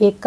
1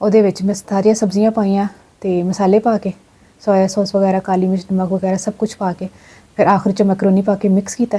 ਉਹਦੇ ਵਿੱਚ ਮੈਂ ਸਾਰੀਆਂ ਸਬਜ਼ੀਆਂ ਪਾਈਆਂ ਤੇ ਮਸਾਲੇ ਪਾ ਕੇ, ਸੋਇਆ ਸੌਸ ਵਗੈਰਾ, ਕਾਲੀ ਮਿਰਚ, ਨਮਕ ਵਗੈਰਾ ਸਭ ਕੁਝ ਪਾ ਕੇ, ਫਿਰ ਆਖਰ 'ਚ ਮੈਕਰੋਨੀ ਪਾ ਕੇ ਮਿਕਸ ਕੀਤਾ।